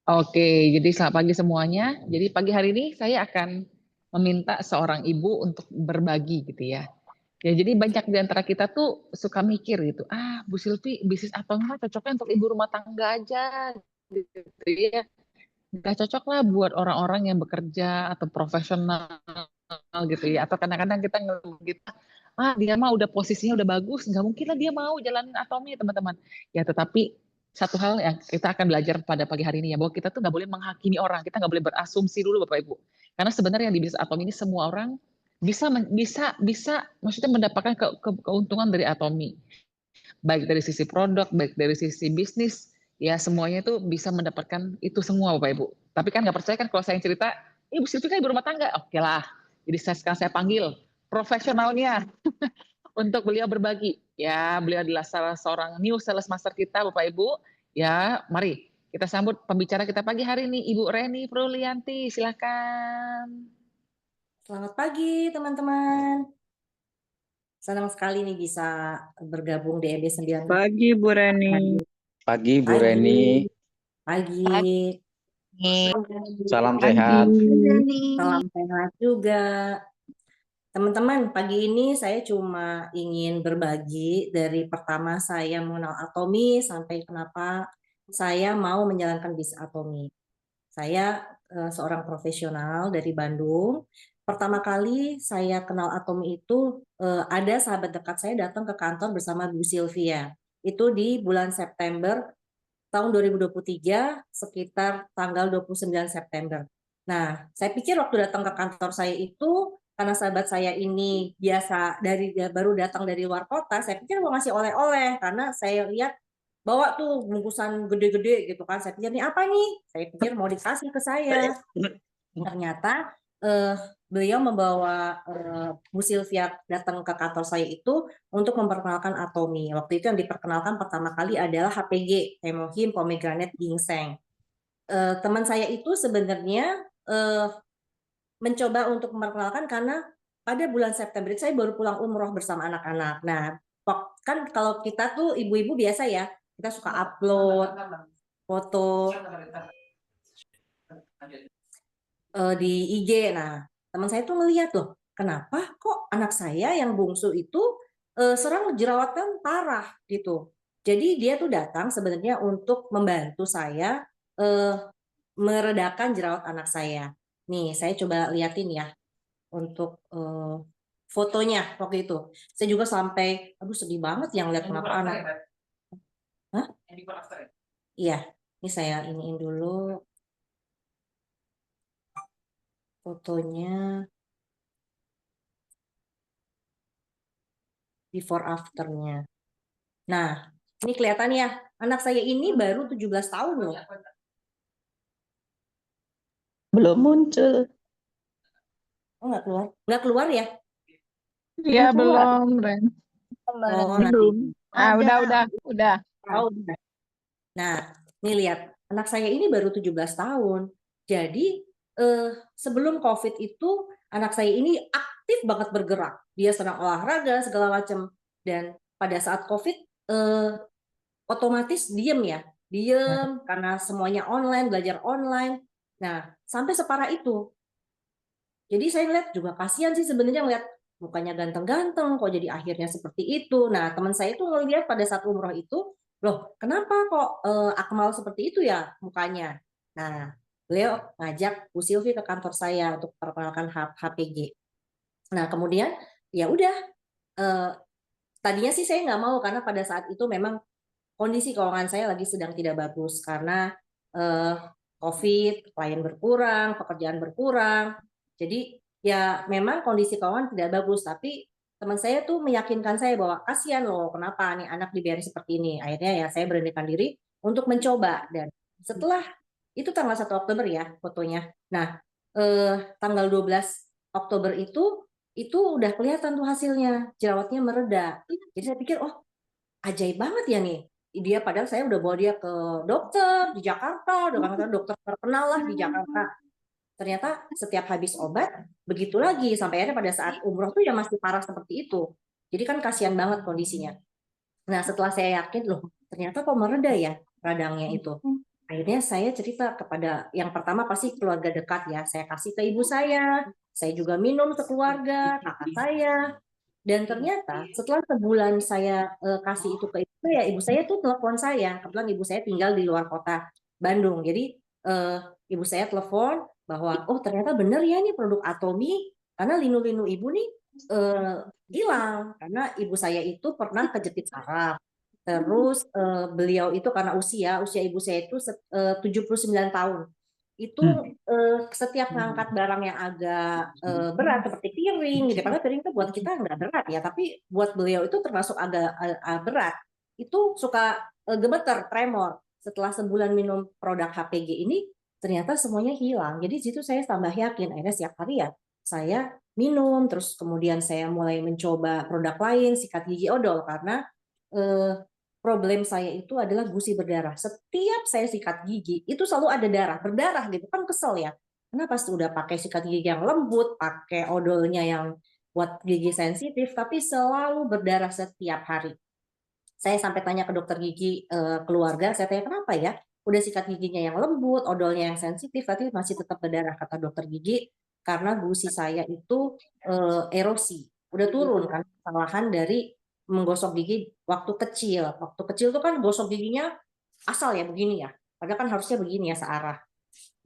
Oke, jadi selamat pagi semuanya. Jadi pagi hari ini saya akan meminta seorang ibu untuk berbagi gitu ya. Ya jadi banyak di antara kita tuh suka mikir gitu, Bu Silvi bisnis atau enggak cocoknya untuk ibu rumah tangga aja gitu ya. Nggak cocok lah buat orang-orang yang bekerja atau profesional gitu ya. Atau kadang-kadang kita ngeliat gitu, dia mah udah posisinya udah bagus, nggak mungkin lah dia mau jalanin atomi teman-teman. Ya tetapi satu hal yang kita akan belajar pada pagi hari ini ya, bahwa kita tuh nggak boleh menghakimi orang, kita nggak boleh berasumsi dulu Bapak Ibu. Karena sebenarnya di bisnis atom ini semua orang bisa maksudnya mendapatkan keuntungan dari atomi, baik dari sisi produk, baik dari sisi bisnis, ya semuanya itu bisa mendapatkan itu semua Bapak Ibu. Tapi kan nggak percaya kan kalau saya cerita, Ibu Silvi kan ibu rumah tangga, oke lah. Jadi sekarang saya panggil profesionalnya untuk beliau berbagi. Ya, beliau adalah salah seorang new sales master kita Bapak Ibu. Ya, mari kita sambut pembicara kita pagi hari ini, Ibu Reni Frulianti. Silakan. Selamat pagi teman-teman. Senang sekali nih bisa bergabung di EB 9. Pagi Bu Reni. Pagi Bu Pagi. Reni. Pagi. Salam Pagi. sehat. Salam sehat juga. Teman-teman, pagi ini saya cuma ingin berbagi dari pertama saya mengenal Atomi sampai kenapa saya mau menjalankan bisnis Atomi. Saya seorang profesional dari Bandung. Pertama kali saya kenal Atomi itu ada sahabat dekat saya datang ke kantor bersama Bu Sylvia. Itu di bulan September tahun 2023 sekitar tanggal 29 September. Nah, saya pikir waktu datang ke kantor saya itu karena sahabat saya ini biasa baru datang dari luar kota, saya pikir mau ngasih oleh-oleh karena saya lihat bawa tuh bungkusan gede-gede gitu kan. Saya pikir nih apa nih? Saya pikir mau dikasih ke saya. Ternyata beliau membawa Bu Sylvia datang ke kantor saya itu untuk memperkenalkan Atomi. Waktu itu yang diperkenalkan pertama kali adalah HPG, Hemohim Pomegranate Ginseng. Teman saya itu sebenarnya mencoba untuk memperkenalkan karena pada bulan September itu saya baru pulang umroh bersama anak-anak. Nah, kan kalau kita tuh ibu-ibu biasa ya, kita suka upload foto di IG. Nah, teman saya tuh ngelihat loh, kenapa kok anak saya yang bungsu itu serang jerawatan parah gitu. Jadi dia tuh datang sebenarnya untuk membantu saya meredakan jerawat anak saya. Nih, saya coba liatin ya untuk fotonya waktu itu. Saya juga sampai, aduh sedih banget yang lihat kenapa anak. Hah? Iya, ini saya iniin dulu fotonya before afternya. Nah, ini kelihatan ya, anak saya ini baru 17 tahun loh. Belum muncul. Oh, nggak keluar? Nggak keluar ya? Iya, belum, Ren. Oh, nanti. Belum. Udah. Oh, udah. Nah, ini lihat, anak saya ini baru 17 tahun. Jadi, sebelum COVID itu, anak saya ini aktif banget bergerak. Dia senang olahraga, segala macam. Dan pada saat COVID, otomatis diem ya. Diem, karena semuanya online, belajar online. Nah, sampai separah itu. Jadi saya lihat juga kasihan sih sebenarnya ngeliat mukanya ganteng-ganteng, kok jadi akhirnya seperti itu. Nah, teman saya itu ngelihat pada saat umroh itu, loh kenapa kok Akmal seperti itu ya mukanya. Nah, beliau ngajak Bu Silvi ke kantor saya untuk perkenalkan HPG. Nah, kemudian ya udah, tadinya sih saya nggak mau karena pada saat itu memang kondisi keuangan saya lagi sedang tidak bagus karena COVID, klien berkurang, pekerjaan berkurang. Jadi ya memang kondisi keuangan tidak bagus, tapi teman saya tuh meyakinkan saya bahwa kasihan loh kenapa nih anak dibiarin seperti ini. Akhirnya ya saya beranikan diri untuk mencoba dan setelah itu tanggal 1 Oktober ya fotonya. Nah, tanggal 12 Oktober itu udah kelihatan tuh hasilnya, jerawatnya mereda. Jadi saya pikir, oh ajaib banget ya nih. Dia padahal saya udah bawa dia ke dokter di Jakarta, dokter terkenal lah di Jakarta. Ternyata setiap habis obat begitu lagi sampai akhirnya pada saat umroh tuh ya masih parah seperti itu. Jadi kan kasihan banget kondisinya. Nah, setelah saya yakin loh, ternyata kok mereda ya radangnya itu. Akhirnya saya cerita kepada yang pertama pasti keluarga dekat ya. Saya kasih ke ibu saya juga minum sekeluarga, kakak saya. Dan ternyata setelah sebulan saya kasih itu ke ibu saya tuh telepon saya. Kebetulan ibu saya tinggal di luar kota Bandung. Jadi ibu saya telepon bahwa oh ternyata benar ya ini produk Atomi karena linu-linu ibu nih hilang karena ibu saya itu pernah kejepit saraf. Terus beliau itu karena usia ibu saya itu 79 tahun. Itu setiap ngangkat barang yang agak berat seperti piring gitu. Karena piring itu buat kita nggak berat ya, tapi buat beliau itu termasuk agak berat. Itu suka gemeter, tremor. Setelah sebulan minum produk HPG ini, ternyata semuanya hilang. Jadi situ saya tambah yakin. Akhirnya setiap hari ya saya minum. Terus kemudian saya mulai mencoba produk lain, sikat gigi odol karena problem saya itu adalah gusi berdarah. Setiap saya sikat gigi, itu selalu ada darah, berdarah gitu. Kan kesel ya. Kenapa sudah pakai sikat gigi yang lembut, pakai odolnya yang buat gigi sensitif, tapi selalu berdarah setiap hari. Saya sampai tanya ke dokter gigi keluarga, saya tanya kenapa ya? Udah sikat giginya yang lembut, odolnya yang sensitif, tapi masih tetap berdarah, kata dokter gigi, karena gusi saya itu erosi. Udah turun kan kesalahan dari menggosok gigi waktu kecil. Waktu kecil tuh kan gosok giginya asal ya begini ya. Padahal kan harusnya begini ya searah.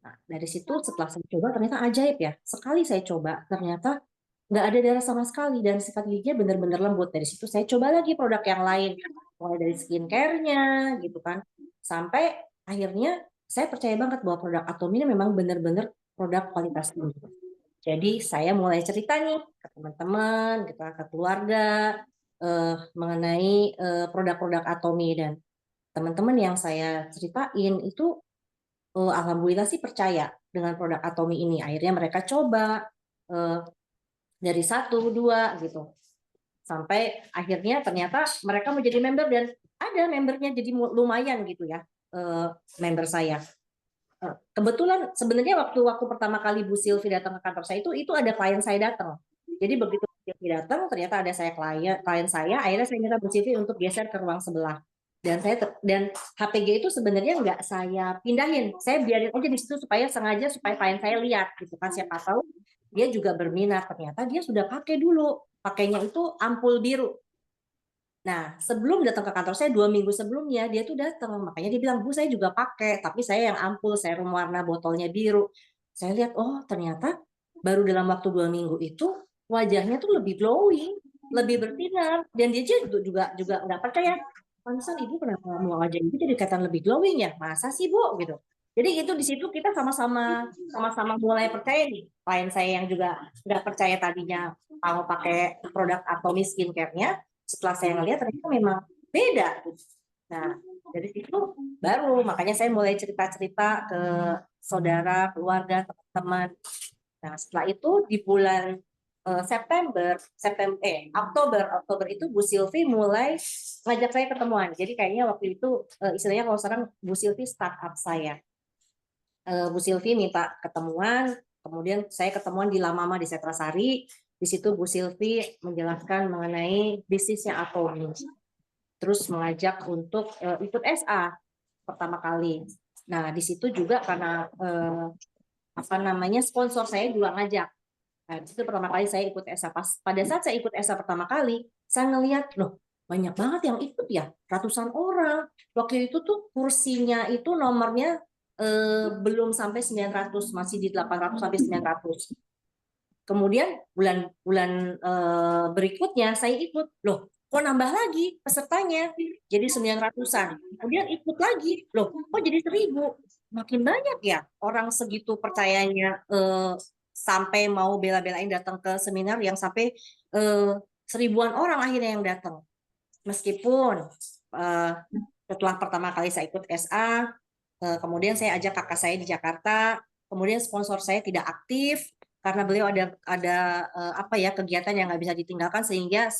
Nah, dari situ setelah saya coba ternyata ajaib ya. Sekali saya coba ternyata nggak ada darah sama sekali dan sikat giginya benar-benar lembut. Dari situ saya coba lagi produk yang lain, mulai dari skincare-nya gitu kan. Sampai akhirnya saya percaya banget bahwa produk Atomi ini memang benar-benar produk kualitas tinggi. Jadi saya mulai cerita nih ke teman-teman, gitu, ke keluarga mengenai produk-produk Atomi dan teman-teman yang saya ceritain itu alhamdulillah sih percaya dengan produk Atomi ini. Akhirnya mereka coba dari 1, 2 gitu. Sampai akhirnya ternyata mereka mau jadi member dan ada membernya jadi lumayan gitu ya member saya. Kebetulan sebenarnya waktu pertama kali Bu Silvi datang ke kantor saya itu ada klien saya datang. Jadi begitu Bu Silvi datang ternyata ada saya klien saya, akhirnya saya minta Bu Silvi untuk geser ke ruang sebelah. Dan HPG itu sebenarnya nggak saya pindahin, saya biarin aja di situ supaya klien saya lihat gitu kan, siapa tahu dia juga berminat. Ternyata dia sudah pakai dulu, pakainya itu ampul biru. Nah, sebelum datang ke kantor saya 2 minggu sebelumnya dia tuh datang, makanya dia bilang Bu saya juga pakai, tapi saya yang ampul, serum warna botolnya biru. Saya lihat oh ternyata baru dalam waktu 2 minggu itu wajahnya tuh lebih glowing, lebih bersinar, dan dia juga nggak percaya. Pantesan ibu kenapa mau wajah ibu jadi kelihatan lebih glowing ya? Masa sih Bu gitu. Jadi itu di situ kita sama-sama mulai percaya nih. Klien saya yang juga nggak percaya tadinya mau pakai produk Atomi skincare-nya, setelah saya ngelihat ternyata memang beda. Nah, dari situ baru makanya saya mulai cerita-cerita ke saudara, keluarga, teman-teman. Nah, setelah itu di bulan Oktober itu Bu Silvi mulai ngajak saya ketemuan. Jadi kayaknya waktu itu istilahnya kalau sekarang Bu Silvi startup saya. Bu Silvi minta ketemuan, kemudian saya ketemuan di Lamama di Setrasari. Di situ Bu Silvi menjelaskan mengenai bisnisnya Atomi. Terus mengajak untuk ikut SA pertama kali. Nah, di situ juga karena sponsor saya juga ngajak. Nah, di situ pertama kali saya ikut SA. Pada saat saya ikut SA pertama kali, saya ngelihat loh banyak banget yang ikut ya, ratusan orang. Waktu itu tuh kursinya itu nomornya belum sampai 900, masih di 800 sampai 900. Kemudian bulan berikutnya saya ikut, loh kok nambah lagi pesertanya jadi 900-an. Kemudian ikut lagi, loh kok jadi 1000. Makin banyak ya orang segitu percayanya sampai mau bela-belain datang ke seminar yang sampai 1000-an orang akhirnya yang datang. Meskipun setelah pertama kali saya ikut SA, kemudian saya ajak kakak saya di Jakarta, kemudian sponsor saya tidak aktif karena beliau ada kegiatan yang nggak bisa ditinggalkan sehingga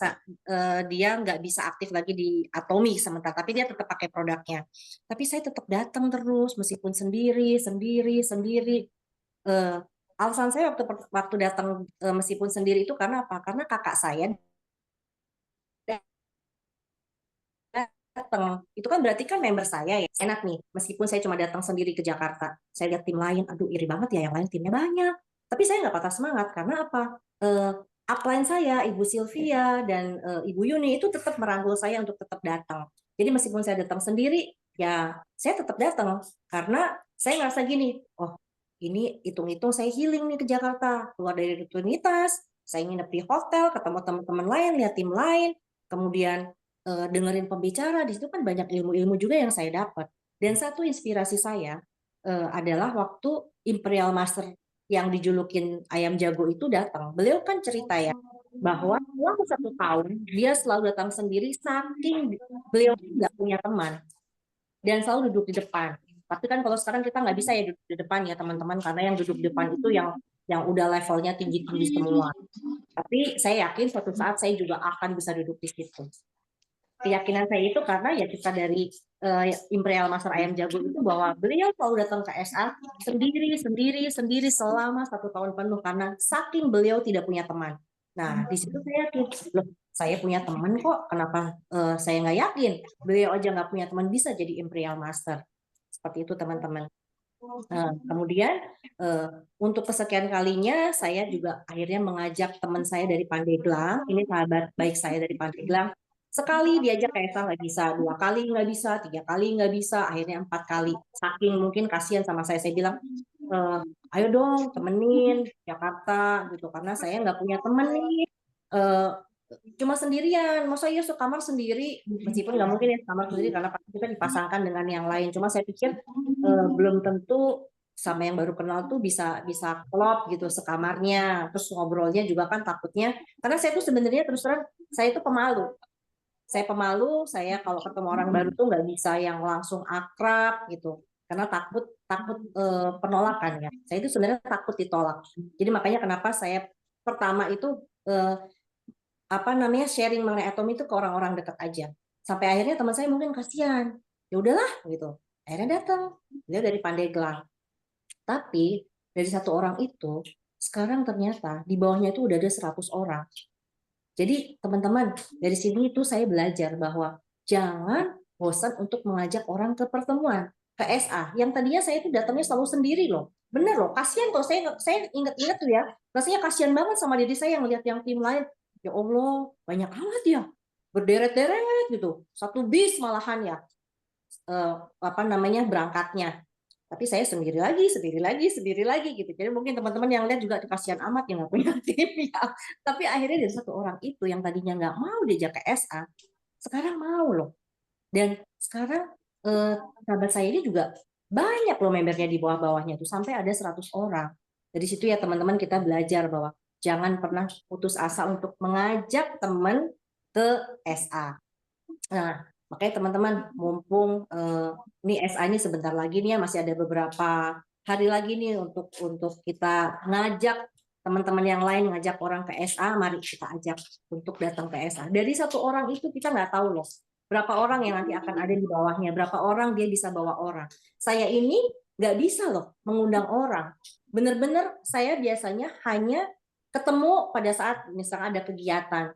dia nggak bisa aktif lagi di Atomi sementara, tapi dia tetap pakai produknya. Tapi saya tetap datang terus meskipun sendiri. Alasan saya waktu datang meskipun sendiri itu karena apa? Karena kakak saya datang, itu kan berarti kan member saya ya. Enak nih, meskipun saya cuma datang sendiri ke Jakarta. Saya lihat tim lain, aduh iri banget ya, yang lain timnya banyak. Tapi saya nggak patah semangat, karena apa? Upline saya, Ibu Sylvia dan Ibu Yuni itu tetap merangkul saya untuk tetap datang. Jadi meskipun saya datang sendiri, ya saya tetap datang. Karena saya ngerasa gini, oh ini hitung-hitung saya healing nih ke Jakarta, keluar dari rutinitas, saya nginep di hotel, ketemu teman-teman lain, lihat tim lain, kemudian dengerin pembicara, di situ kan banyak ilmu-ilmu juga yang saya dapat. Dan satu inspirasi saya adalah waktu Imperial Master yang dijulukin ayam jago itu datang. Beliau kan cerita ya, bahwa selama 1 tahun dia selalu datang sendiri saking beliau nggak punya teman dan selalu duduk di depan. Tapi kan kalau sekarang kita nggak bisa ya duduk di depan ya teman-teman, karena yang duduk di depan itu yang udah levelnya tinggi-tinggi semua. Tapi saya yakin suatu saat saya juga akan bisa duduk di situ. Keyakinan saya itu karena ya kita dari Imperial Master Ayam Jago itu bahwa beliau selalu datang ke SA sendiri selama 1 tahun penuh karena saking beliau tidak punya teman. Nah di situ saya yakin, loh saya punya teman kok, kenapa saya nggak yakin? Beliau aja nggak punya teman bisa jadi Imperial Master. Seperti itu teman-teman. Kemudian untuk kesekian kalinya saya juga akhirnya mengajak teman saya dari Pandeglang, ini sahabat baik saya dari Pandeglang. Sekali diajak Kaisa nggak bisa, 2 kali nggak bisa, 3 kali nggak bisa, akhirnya 4 kali. Saking mungkin kasihan sama saya bilang, ayo dong temenin Jakarta gitu, karena saya nggak punya temen nih, cuma sendirian, masa iya sekamar sendiri, meskipun nggak mungkin ya sekamar sendiri karena pasti kita dipasangkan dengan yang lain. Cuma saya pikir belum tentu sama yang baru kenal tuh bisa klop gitu sekamarnya, terus ngobrolnya juga kan takutnya, karena saya tuh sebenarnya terus terang saya itu pemalu. Saya kalau ketemu orang baru tuh nggak bisa yang langsung akrab gitu, karena takut penolakan ya. Saya itu sebenarnya takut ditolak. Jadi makanya kenapa saya pertama itu sharing mengenai Atomi itu ke orang-orang dekat aja. Sampai akhirnya teman saya mungkin kasihan, ya udahlah gitu. Akhirnya datang, dia dari Pandeglang. Tapi dari 1 orang itu sekarang ternyata di bawahnya itu udah ada 100 orang. Jadi teman-teman, dari sini itu saya belajar bahwa jangan bosan untuk mengajak orang ke pertemuan, ke SA. Yang tadinya saya itu datangnya selalu sendiri loh. Bener loh, kasihan kok saya ingat-ingat tuh ya. Rasanya kasihan banget sama diri saya yang lihat yang tim lain. Ya Allah, banyak amat ya. Berderet-deret gitu. 1 bis malahan ya. Berangkatnya. Tapi saya sendiri lagi gitu. Jadi mungkin teman-teman yang lihat juga kasihan amat yang nggak punya tim ya. Tapi akhirnya dari 1 orang itu yang tadinya nggak mau diajak ke SA, sekarang mau loh. Dan sekarang sahabat saya ini juga banyak loh membernya di bawah-bawahnya tuh sampai ada 100 orang. Dari situ ya teman-teman kita belajar bahwa jangan pernah putus asa untuk mengajak teman ke SA. Nah, makanya teman-teman mumpung ini SA ini sebentar lagi nih ya, masih ada beberapa hari lagi nih untuk kita ngajak teman-teman yang lain, ngajak orang ke SA, mari kita ajak untuk datang ke SA. Dari 1 orang itu kita nggak tahu loh berapa orang yang nanti akan ada di bawahnya, berapa orang dia bisa bawa orang. Saya ini nggak bisa loh mengundang orang. Bener-bener saya biasanya hanya ketemu pada saat misalnya ada kegiatan.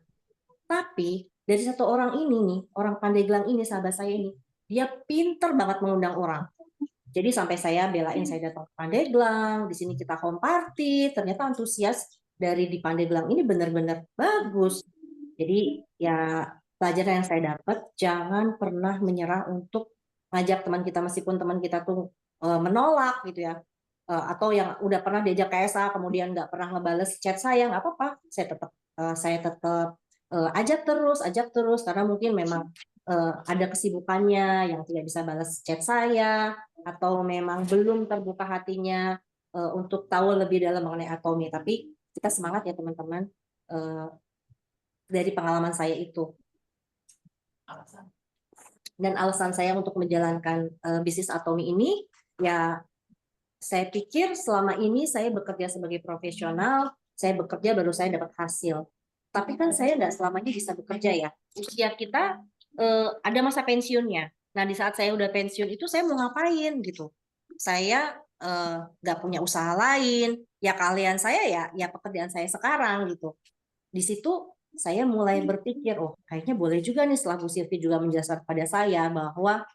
Tapi dari 1 orang ini nih, orang Pandeglang ini, sahabat saya ini, dia pinter banget mengundang orang. Jadi sampai saya belain saya datang ke Pandeglang, di sini kita home party, ternyata antusias dari di Pandeglang ini benar-benar bagus. Jadi ya pelajaran yang saya dapat, jangan pernah menyerah untuk ngajak teman kita meskipun teman kita tuh menolak gitu ya. Atau yang udah pernah diajak ke SA kemudian nggak pernah ngebales chat saya, nggak apa-apa, saya tetap ajak terus karena mungkin memang ada kesibukannya yang tidak bisa balas chat saya atau memang belum terbuka hatinya untuk tahu lebih dalam mengenai Atomi. Tapi kita semangat ya teman-teman, dari pengalaman saya itu. Dan alasan saya untuk menjalankan bisnis Atomi ini ya, saya pikir selama ini saya bekerja sebagai profesional, saya bekerja baru saya dapat hasil. Tapi kan saya nggak selamanya bisa bekerja ya. Usia kita ada masa pensiunnya. Nah di saat saya udah pensiun itu saya mau ngapain gitu. Saya nggak punya usaha lain. Ya kalian saya ya pekerjaan saya sekarang gitu. Di situ saya mulai berpikir, oh kayaknya boleh juga nih setelah Bu Silvi juga menjelaskan pada saya bahwa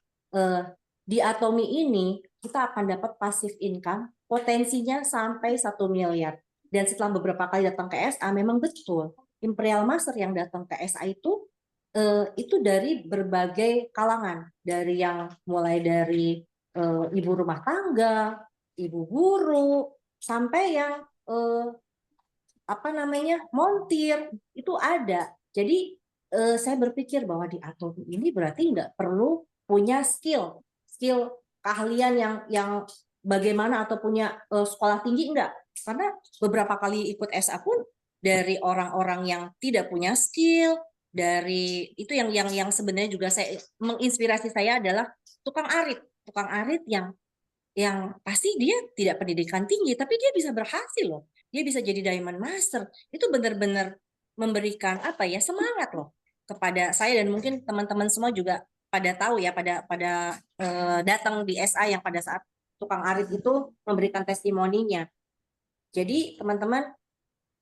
di Atomi ini kita akan dapat passive income potensinya sampai 1 miliar. Dan setelah beberapa kali datang ke SA memang betul Imperial Master yang datang ke SA itu dari berbagai kalangan, dari yang mulai dari ibu rumah tangga, ibu guru, sampai yang montir itu ada. Jadi saya berpikir bahwa di Atomi ini berarti nggak perlu punya skill keahlian yang bagaimana atau punya sekolah tinggi, enggak. Karena beberapa kali ikut SA pun dari orang-orang yang tidak punya skill, dari itu yang sebenarnya juga menginspirasi saya adalah tukang arit yang pasti dia tidak pendidikan tinggi tapi dia bisa berhasil loh. Dia bisa jadi Diamond Master. Itu benar-benar memberikan semangat loh kepada saya, dan mungkin teman-teman semua juga pada tahu ya, pada datang di SA yang pada saat tukang arit itu memberikan testimoninya. Jadi teman-teman,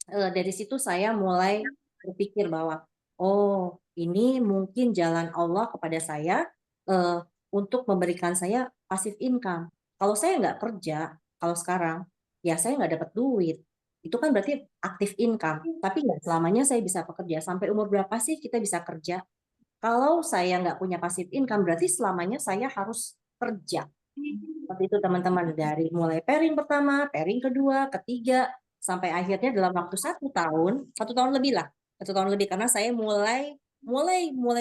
dari situ saya mulai berpikir bahwa oh ini mungkin jalan Allah kepada saya untuk memberikan saya passive income. Kalau saya nggak kerja, kalau sekarang ya saya nggak dapat duit. Itu kan berarti aktif income, tapi nggak selamanya saya bisa bekerja. Sampai umur berapa sih kita bisa kerja? Kalau saya nggak punya passive income, berarti selamanya saya harus kerja. Seperti itu teman-teman, dari mulai pairing pertama, pairing kedua, ketiga, sampai akhirnya dalam waktu 1 tahun lebih lah, 1 tahun lebih, karena saya mulai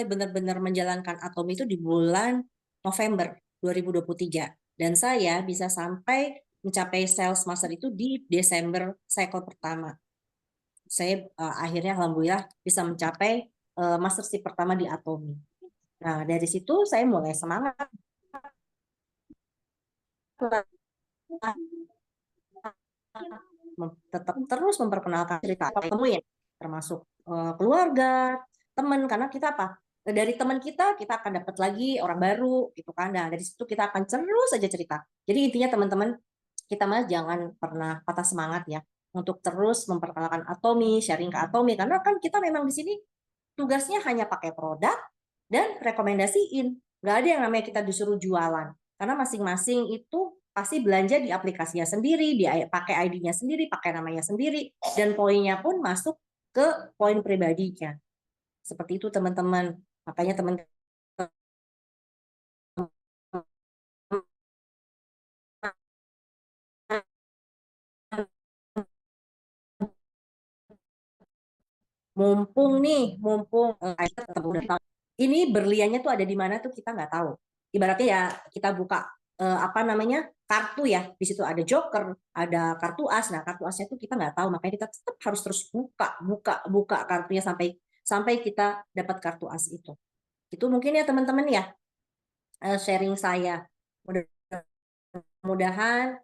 benar-benar menjalankan Atomi itu di bulan November 2023, dan saya bisa sampai mencapai sales master itu di Desember cycle pertama. Saya akhirnya alhamdulillah bisa mencapai mastership pertama di Atomi. Nah dari situ saya mulai semangat tetap terus memperkenalkan cerita Atomi ya, termasuk keluarga, teman, karena kita dari teman kita akan dapat lagi orang baru gitu kan. Nah dari situ kita akan terus saja cerita. Jadi intinya teman-teman, kita mah jangan pernah patah semangat ya untuk terus memperkenalkan Atomi, sharing ke Atomi, karena kan kita memang di sini tugasnya hanya pakai produk dan rekomendasiin. Nggak ada yang namanya kita disuruh jualan, karena masing-masing itu pasti belanja di aplikasinya sendiri, pakai ID-nya sendiri, pakai namanya sendiri, dan poinnya pun masuk ke poin pribadinya. Seperti itu teman-teman. Makanya teman-teman mumpung ini berliannya tuh ada di mana tuh kita nggak tahu. Ibaratnya ya kita buka kartu ya, di situ ada joker, ada kartu as. Nah kartu asnya tuh kita nggak tahu, makanya kita tetap harus terus buka kartunya sampai kita dapat kartu as itu. Itu mungkin ya teman-teman ya sharing saya. Mudah-mudahan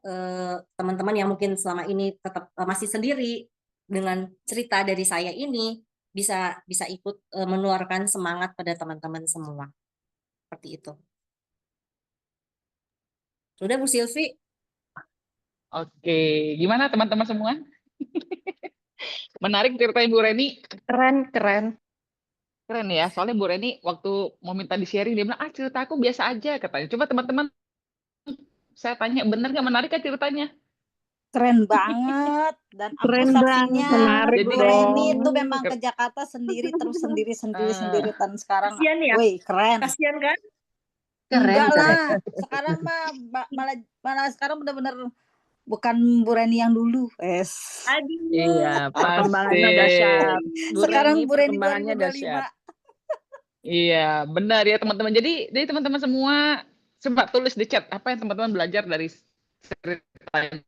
teman-teman yang mungkin selama ini tetap masih sendiri dengan cerita dari saya ini bisa ikut menularkan semangat pada teman-teman semua. Seperti itu. Sudah Bu Silvi? Oke, gimana teman-teman semua? Menarik ceritanya Bu Reni. Keren. Keren ya, soalnya Bu Reni waktu mau minta di-sharing, dia bilang, cerita aku biasa aja katanya. Coba teman-teman, saya tanya, bener nggak menarik kan ceritanya? Keren banget, dan aku Keren saksinya banget, menarik Bu dong. Reni itu memang ke Jakarta sendiri dan sekarang Kasian ya? wih keren. Kasian kan? Enggak lah, sekarang mah malah sekarang benar-benar bukan Bu Reni yang dulu. Aduh. Iya, Perkembangannya pasti. dahsyat. Sekarang Bu Reni perkembangannya 2025. dahsyat. Iya, benar ya teman-teman. Jadi teman-teman semua coba tulis di chat apa yang teman-teman belajar dari ceritanya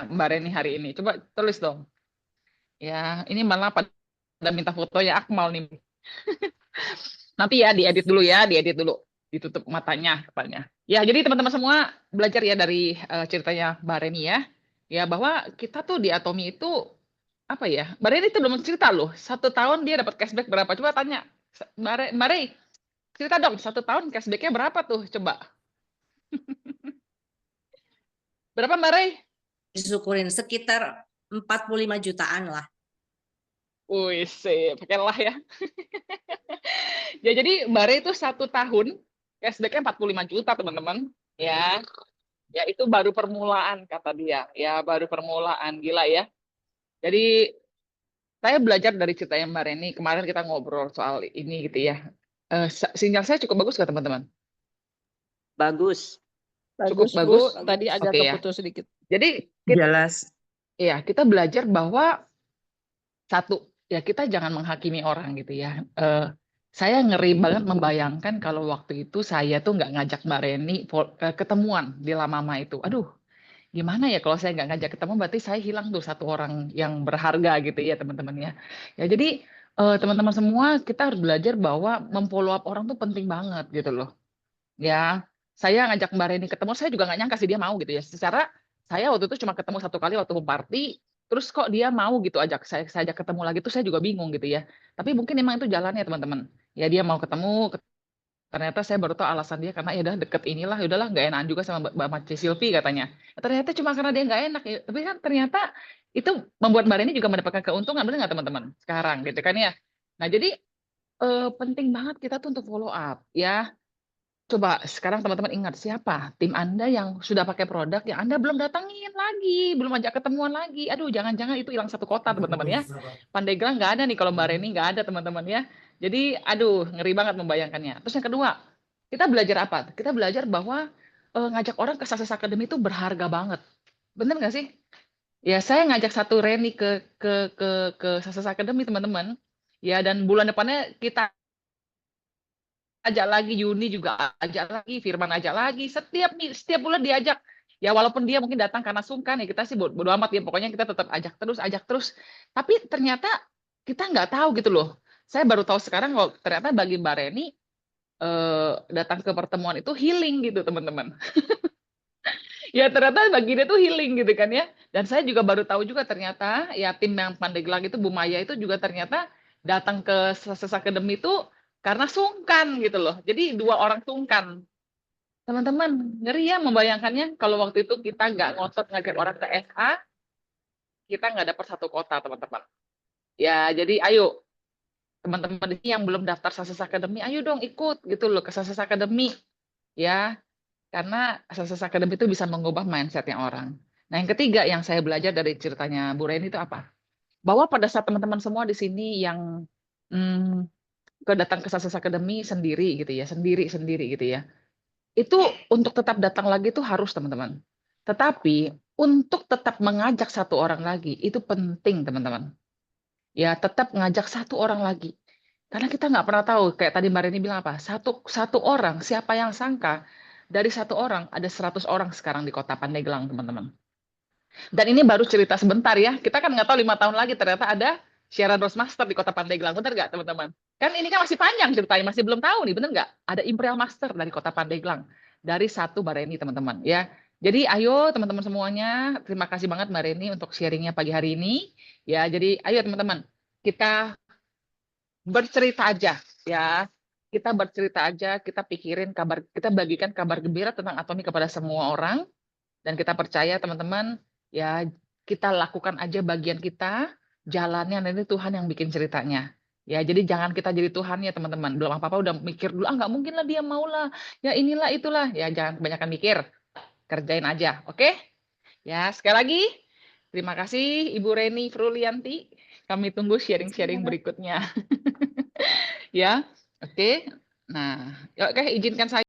Mbak Reni hari ini. Coba tulis dong. Ya, ini malah pada minta foto ya Akmal nih. Nanti ya diedit dulu. Ditutup matanya kepalanya. Ya, jadi teman-teman semua belajar ya dari ceritanya Mbak Reni ya. Ya, bahwa kita tuh di Atomi itu apa ya? Mbak Reni itu belum cerita loh. 1 tahun dia dapat cashback berapa? Coba tanya. Mbak Reni, cerita dong, 1 tahun cashback-nya berapa tuh? Coba. Berapa Mbak Reni? Disyukurin sekitar 45 jutaan lah. Wih, pakailah ya. Ya, jadi Mbak Re itu 1 tahun, cashback-nya 45 juta, teman-teman. Ya, ya itu baru permulaan kata dia. Ya, baru permulaan. Gila ya. Jadi saya belajar dari ceritanya Mbak Reni. Kemarin kita ngobrol soal ini gitu ya. Sinyal saya cukup bagus nggak teman-teman? Bagus. Cukup Bagus, Bu. bagus. Tadi agak Oke ya. keputus sedikit. Jadi kita, Jelas. ya, kita belajar bahwa satu, ya kita jangan menghakimi orang gitu ya. Saya ngeri banget membayangkan kalau waktu itu saya tuh nggak ngajak Mbak Reni ketemuan di La Mama itu. Aduh, gimana ya kalau saya nggak ngajak ketemu berarti saya hilang tuh 1 orang yang berharga gitu ya teman-teman ya. Ya jadi teman-teman semua kita harus belajar bahwa memfollow up orang tuh penting banget gitu loh. Ya, saya ngajak Mbak Reni ketemu, saya juga nggak nyangka sih dia mau gitu ya. Secara saya waktu itu cuma ketemu 1 kali waktu home party, terus kok dia mau gitu saya ajak ketemu lagi tuh saya juga bingung gitu ya. Tapi mungkin memang itu jalannya teman-teman. Ya dia mau ketemu, ternyata saya baru tahu alasan dia karena ya udah deket inilah, ya udahlah nggak enakan juga sama Mbak Maci Silvi katanya. Ternyata cuma karena dia nggak enak ya. Tapi kan ternyata itu membuat Mbak Reni juga mendapatkan keuntungan, benar nggak teman-teman? Sekarang gitu kan ya. Nah jadi penting banget kita tuh untuk follow up ya. Coba sekarang teman-teman ingat siapa tim Anda yang sudah pakai produk yang Anda belum datangin lagi, belum ajak ketemuan lagi. Aduh, jangan-jangan itu hilang 1 kota teman-teman ya. Pandeglang nggak ada nih kalau Mbak Reni nggak ada teman-teman ya. Jadi, aduh, ngeri banget membayangkannya. Terus yang kedua, kita belajar apa? Kita belajar bahwa ngajak orang ke Success Academy itu berharga banget. Bener nggak sih? Ya, saya ngajak satu Reni ke Success Academy teman-teman. Ya, dan bulan depannya kita ajak lagi, Yuni juga ajak lagi, Firman ajak lagi, setiap bulan diajak. Ya walaupun dia mungkin datang karena sungkan ya kita sih bodo amat ya, pokoknya kita tetap ajak terus. Tapi ternyata kita nggak tahu gitu loh. Saya baru tahu sekarang kalau ternyata bagi Mbak Reni datang ke pertemuan itu healing gitu teman-teman. Ya ternyata bagi dia tuh healing gitu kan ya. Dan saya juga baru tahu juga ternyata ya tim yang Pandeglang itu Bu Maya itu juga ternyata datang ke Success Academy itu karena sungkan gitu loh. Jadi 2 orang sungkan. Teman-teman, ngeri ya membayangkannya kalau waktu itu kita nggak ngotot ngajak orang ke SA, kita nggak dapat 1 kota teman-teman. Ya jadi ayo teman-teman di sini yang belum daftar Success Academy, ayo dong ikut gitu loh ke Success Academy ya. Karena Success Academy itu bisa mengubah mindset-nya orang. Nah, yang ketiga yang saya belajar dari ceritanya Bu Reni itu apa? Bahwa pada saat teman-teman semua di sini yang datang ke Success Academy sendiri gitu ya, sendiri gitu ya. Itu untuk tetap datang lagi itu harus teman-teman. Tetapi untuk tetap mengajak 1 orang lagi itu penting teman-teman. Ya tetap ngajak 1 orang lagi. Karena kita nggak pernah tahu, kayak tadi Mbak Reni bilang apa, satu orang, siapa yang sangka dari 1 orang ada 100 orang sekarang di kota Pandeglang, teman-teman. Dan ini baru cerita sebentar ya, kita kan nggak tahu 5 tahun lagi ternyata ada Sharon Rose Master di kota Pandeglang, benar nggak teman-teman? Kan ini kan masih panjang ceritanya, masih belum tahu nih, benar nggak? Ada Imperial Master dari kota Pandeglang, dari 1 Mbak Reni teman-teman ya. Jadi ayo teman-teman semuanya, terima kasih banget Mbak Reni untuk sharingnya pagi hari ini. Ya, jadi ayo teman-teman, kita bercerita aja ya. Kita bercerita aja, kita pikirin kabar, kita bagikan kabar gembira tentang Atomi kepada semua orang dan kita percaya teman-teman ya kita lakukan aja bagian kita, jalannya nanti Tuhan yang bikin ceritanya. Ya, jadi jangan kita jadi Tuhan ya teman-teman. Belum apa-apa udah mikir dulu, nggak mungkin lah dia mau lah. Ya inilah itulah. Ya jangan kebanyakan mikir. Kerjain aja, oke? Ya, sekali lagi terima kasih Ibu Reni Frulianti. Kami tunggu sharing-sharing berikutnya. Ya, oke. Nah, oke, izinkan saya